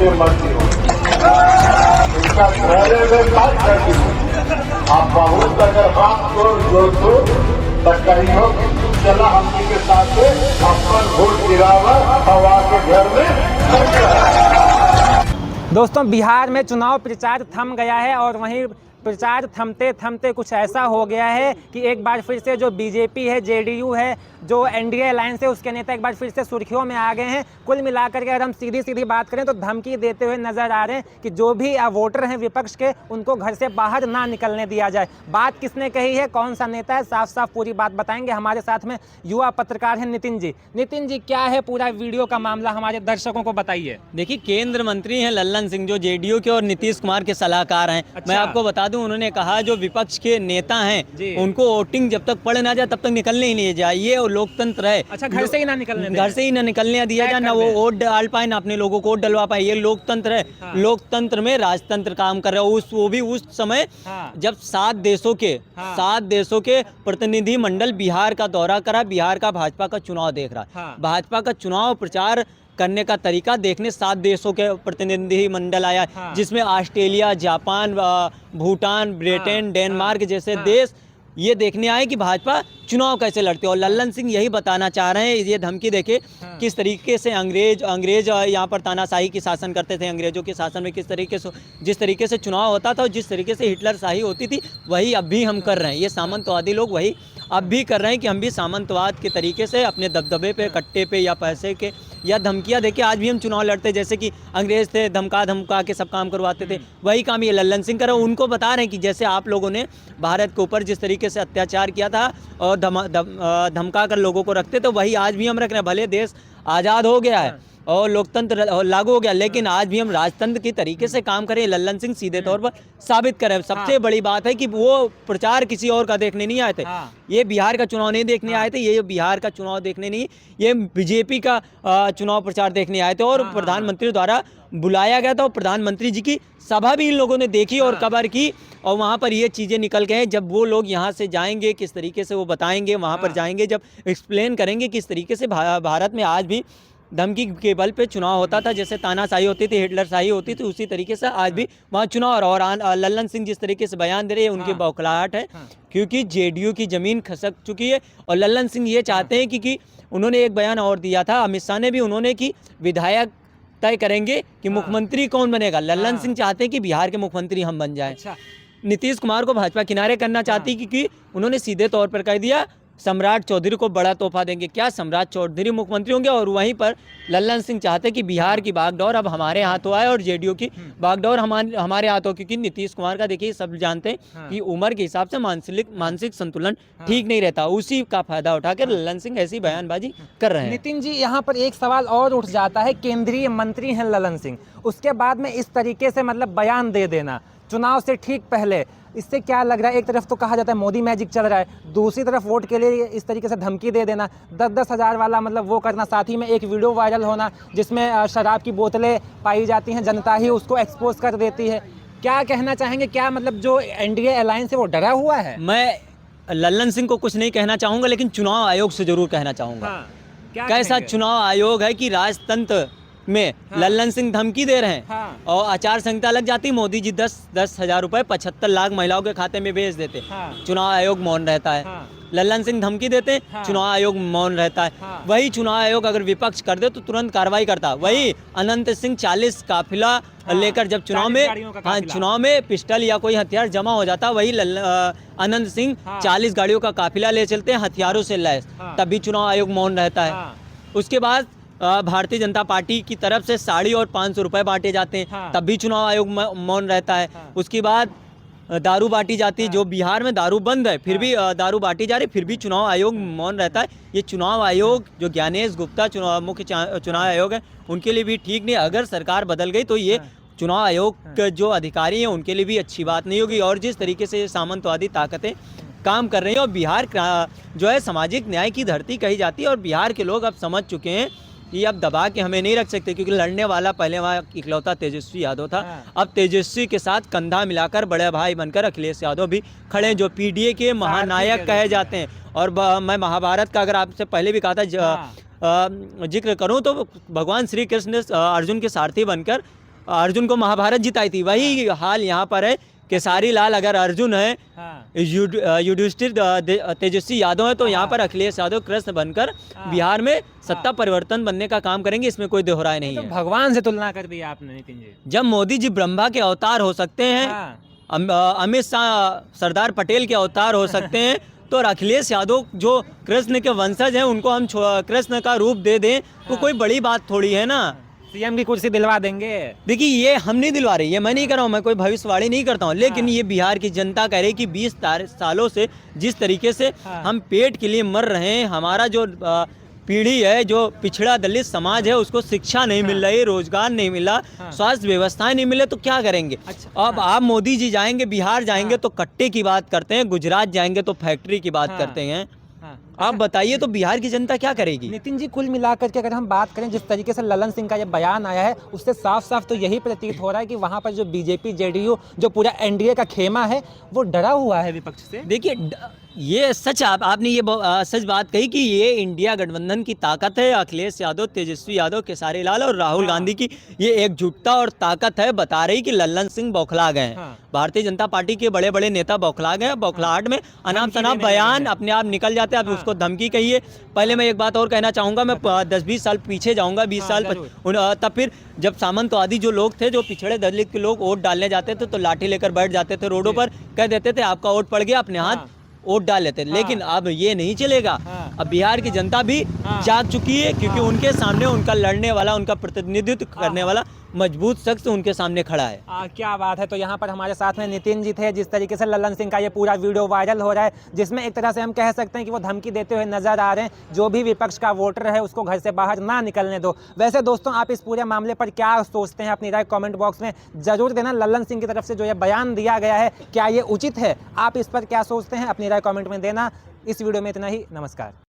लिए मरती हो। इनका पहले में बात करती हूँ। आप बहुत अगर बात जोड़ तो कहियो चला हमने के साथ अपन वोट गिरावा हवा के घर में। दोस्तों, बिहार में चुनाव प्रचार थम गया है और वहीं प्रचार थमते थमते कुछ ऐसा हो गया है कि एक बार फिर से जो बीजेपी है, जेडीयू है, जो एनडीए अलायंस है, उसके नेता एक बार फिर से सुर्खियों में आ गए हैं। कुल मिलाकर के अगर हम सीधी बात करें तो धमकी देते हुए नजर आ रहे हैं कि जो भी वोटर हैं विपक्ष के, उनको घर से बाहर ना निकलने दिया जाए। बात किसने कही है, कौन सा नेता है, साफ साफ पूरी बात बताएंगे। हमारे साथ में युवा पत्रकार हैं नितिन जी। नितिन जी, क्या है पूरा वीडियो का मामला, हमारे दर्शकों को बताइए। देखिए, केंद्र मंत्री हैं लल्लन सिंह, जो जेडीयू के और नीतीश कुमार के सलाहकार हैं। अच्छा। मैं आपको बता दूं, उन्होंने कहा जो विपक्ष के नेता हैं उनको वोटिंग जब तक पड़ ना जाए तब तक निकलने ही नहीं जाए। और लोकतंत्र है। अच्छा, घर से ही ना निकलने दें। घर से ही ना निकलने दिया जाए, ना वो वोट डाल पाए, ना अपने लोगों को वोट डलवा पाए। ये लोकतंत्र है। हाँ। लोकतंत्र में राजतंत्र काम कर रहा है। वो भी उस समय जब 7 देशों के प्रतिनिधि मंडल बिहार का दौरा करा, बिहार का भाजपा का चुनाव देख रहा। भाजपा का चुनाव प्रचार करने का तरीका देखने 7 देशों के प्रतिनिधि मंडल आया, जिसमें Australia, Japan, Bhutan, Britain, Denmark जैसे देश ये देखने आए कि भाजपा चुनाव कैसे लड़ते। और लल्लन सिंह यही बताना चाह रहे हैं। ये धमकी देके किस तरीके से अंग्रेज यहाँ पर तानाशाही की शासन करते थे। अंग्रेजों के शासन में जिस तरीके से चुनाव होता था और जिस तरीके से हिटलर शाही होती थी, वही अब भी हम कर रहे हैं। ये सामंतवादी लोग वही अब भी कर रहे हैं कि हम भी सामंतवाद के तरीके से अपने दबदबे पे, कट्टे पे या पैसे के या धमकियाँ देके आज भी हम चुनाव लड़ते। जैसे कि अंग्रेज थे, धमका के सब काम करवाते थे, वही काम ये लल्लन सिंह कर रहे हैं। उनको बता रहे हैं कि जैसे आप लोगों ने भारत के ऊपर जिस तरीके से अत्याचार किया था और धमका कर लोगों को रखते, तो वही आज भी हम रख रहे हैं। भले देश आज़ाद हो गया है और लोकतंत्र लागू हो गया, लेकिन आज भी हम राजतंत्र के तरीके से काम करें। लल्लन सिंह सीधे तौर पर साबित करें। सबसे बड़ी बात है कि वो प्रचार किसी और का देखने नहीं आए थे। ये बिहार का चुनाव नहीं देखने आए थे। ये बिहार का चुनाव देखने नहीं, ये बीजेपी का चुनाव प्रचार देखने आए थे। और प्रधानमंत्री द्वारा बुलाया गया था और प्रधानमंत्री जी की सभा भी इन लोगों ने देखी और कवर की। और वहाँ पर ये चीज़ें निकल गए। जब वो लोग यहाँ से जाएंगे, किस तरीके से वो बताएंगे, वहाँ पर जाएंगे, जब एक्सप्लेन करेंगे किस तरीके से भारत में आज भी धमकी के बल पे चुनाव होता था। जैसे तानाशाही होती थी, हिटलर शाही होती थी, उसी तरीके से आज भी वहाँ चुनाव। और लल्लन सिंह जिस तरीके से बयान दे रहे हैं, उनकी बौखलाहट है। क्योंकि जेडीयू की जमीन खसक चुकी है। और लल्लन सिंह ये चाहते हैं कि उन्होंने एक बयान और दिया था, अमित शाह ने भी, उन्होंने कि विधायक तय करेंगे कि मुख्यमंत्री कौन बनेगा। लल्लन सिंह चाहते हैं कि बिहार के मुख्यमंत्री हम बन जाएं। नीतीश कुमार को भाजपा किनारे करना चाहती, क्योंकि उन्होंने सीधे तौर पर कह दिया सम्राट चौधरी को बड़ा तोहफा देंगे। क्या सम्राट चौधरी मुख्यमंत्री होंगे? और वहीं पर लल्लन सिंह चाहते कि बिहार की बागडोर अब हमारे हाथों आए और जेडीयू की बागडोर हमारे हाथों। क्योंकि नीतीश कुमार का देखिए, सब जानते हैं कि उम्र के हिसाब से मानसिक संतुलन ठीक नहीं रहता। उसी का फायदा उठाकर लल्लन सिंह ऐसी बयानबाजी कर रहे हैं। नितिन जी, यहाँ पर एक सवाल और उठ जाता है। केंद्रीय मंत्री हैं लल्लन सिंह, उसके बाद में इस तरीके से मतलब बयान दे देना चुनाव से ठीक पहले, इससे क्या लग रहा है? एक तरफ तो कहा जाता है मोदी मैजिक चल रहा है, दूसरी तरफ वोट के लिए इस तरीके से धमकी दे देना, 10-10 हज़ार वाला मतलब वो करना, साथ ही में एक वीडियो वायरल होना जिसमें शराब की बोतलें पाई जाती हैं, जनता ही उसको एक्सपोज कर देती है। क्या कहना चाहेंगे? क्या मतलब जो एनडीए अलायंस है वो डरा हुआ है? मैं लल्लन सिंह को कुछ नहीं कहना चाहूँगा, लेकिन चुनाव आयोग से जरूर कहना चाहूँगा। कैसा चुनाव आयोग है कि राजतंत्र में लल्लन सिंह धमकी दे रहे हैं। और आचार संहिता लग जाती, मोदी जी 10 हज़ार रुपए 75 लाख महिलाओं के खाते में भेज देते। चुनाव आयोग मौन रहता है। लल्लन सिंह धमकी देते, चुनाव आयोग मौन रहता है। वही चुनाव आयोग अगर विपक्ष कर दे तो तुरंत कार्रवाई करता। वही अनंत सिंह 40 काफिला लेकर जब चुनाव में पिस्टल या कोई हथियार जमा हो जाता, वही अनंत सिंह 40 गाड़ियों का काफिला ले चलते हैं हथियारों से लैस, तब भी चुनाव आयोग मौन रहता है। उसके बाद भारतीय जनता पार्टी की तरफ से साड़ी और 500 रुपए बांटे जाते हैं, तब भी चुनाव आयोग मौन रहता है। उसके बाद दारू बांटी जाती है, जो बिहार में दारू बंद है फिर भी दारू बांटी जा रही, फिर भी चुनाव आयोग मौन रहता है। ये चुनाव आयोग जो ज्ञानेश गुप्ता मुख्य चुनाव आयोग है, उनके लिए भी ठीक नहीं। अगर सरकार बदल गई तो ये चुनाव आयोग के जो अधिकारी हैं उनके लिए भी अच्छी बात नहीं होगी। और जिस तरीके से सामंतवादी ताकतें काम कर रही हैं, और बिहार जो है सामाजिक न्याय की धरती कही जाती है, और बिहार के लोग अब समझ चुके हैं कि अब दबा के हमें नहीं रख सकते। क्योंकि लड़ने वाला पहले वहाँ इकलौता तेजस्वी यादव था, अब तेजस्वी के साथ कंधा मिलाकर बड़े भाई बनकर अखिलेश यादव भी खड़े हैं, जो पीडीए के महानायक कहे जाते हैं। और मैं महाभारत का अगर आपसे पहले भी कहा था जिक्र करूं तो भगवान श्री कृष्ण ने अर्जुन के सारथी बनकर अर्जुन को महाभारत जिताई थी, वही हाल यहाँ पर है। केसारी लाल अगर अर्जुन है, युधिष्ठिर तेजस्वी यादव है, तो यहाँ पर अखिलेश यादव कृष्ण बनकर बिहार में सत्ता परिवर्तन बनने का काम करेंगे, इसमें कोई दोहराए नहीं है। भगवान से तुलना कर दी आपने नितिन जी। जब मोदी जी ब्रह्मा के अवतार हो सकते हैं, अमित शाह सरदार पटेल के अवतार हो सकते हैं, तो अखिलेश यादव जो कृष्ण के वंशज हैं उनको हम कृष्ण का रूप दे दें तो कोई बड़ी बात थोड़ी है ना। सीएम की कुर्सी दिलवा देंगे। देखिए ये हम नहीं दिलवा रहे, ये मैं नहीं कर रहा हूँ, मैं कोई भविष्यवाणी नहीं करता हूँ, लेकिन ये बिहार की जनता कह रही है कि 20 सालों से जिस तरीके से हम पेट के लिए मर रहे हैं, हमारा जो पीढ़ी है, जो पिछड़ा दलित समाज है, उसको शिक्षा नहीं मिल रही, रोजगार नहीं मिला, स्वास्थ्य व्यवस्थाएं नहीं मिले, तो क्या करेंगे। अब आप मोदी जी जाएंगे, बिहार जाएंगे तो कट्टे की बात करते हैं, गुजरात जाएंगे तो फैक्ट्री की बात करते हैं। आप बताइए तो बिहार की जनता क्या करेगी। नितिन जी, कुल मिलाकर के अगर हम बात करें, जिस तरीके से ललन सिंह का ये बयान आया है, उससे साफ साफ तो यही प्रतीत हो रहा है कि वहां पर जो बीजेपी जेडीयू जो पूरा एनडीए का खेमा है वो डरा हुआ है विपक्ष से। देखिए ये सच, आपने ये सच बात कही कि ये इंडिया गठबंधन की ताकत है। अखिलेश यादव, तेजस्वी यादव, केसारी लाल और राहुल गांधी की ये एकजुटता और ताकत है, बता रही कि ललन सिंह बौखला गए हैं। भारतीय जनता पार्टी के बड़े बड़े नेता बौखला गए, बौखलाहट में अनाप शनाप बयान अपने आप निकल जाते हैं। अब उसको धमकी कहिए। पहले मैं एक बात और कहना चाहूँगा, मैं 10-20 साल पीछे जाऊँगा, 20 साल तब फिर जब सामंतवादी जो लोग थे, जो पिछड़े दलित के लोग वोट डालने जाते थे तो लाठी लेकर बैठ जाते थे रोडों पर, कह देते थे आपका वोट पड़ गया, अपने हाथ वोट डाल लेते। लेकिन अब ये नहीं चलेगा। अब बिहार की जनता भी जाग चुकी है, क्योंकि उनके सामने उनका लड़ने वाला, उनका प्रतिनिधित्व करने वाला मजबूत शख्स उनके सामने खड़ा है। क्या बात है। तो यहाँ पर हमारे साथ में नितिन जी थे। जिस तरीके से ललन सिंह का ये पूरा वीडियो वायरल हो रहा है, जिसमें एक तरह से हम कह सकते हैं कि वो धमकी देते हुए नजर आ रहे हैं, जो भी विपक्ष का वोटर है उसको घर से बाहर ना निकलने दो। वैसे दोस्तों, आप इस पूरे मामले पर क्या सोचते हैं, अपनी राय कमेंट बॉक्स में जरूर देना। ललन सिंह की तरफ से जो ये बयान दिया गया है, क्या ये उचित है? आप इस पर क्या सोचते हैं, अपनी राय कमेंट में देना। इस वीडियो में इतना ही। नमस्कार।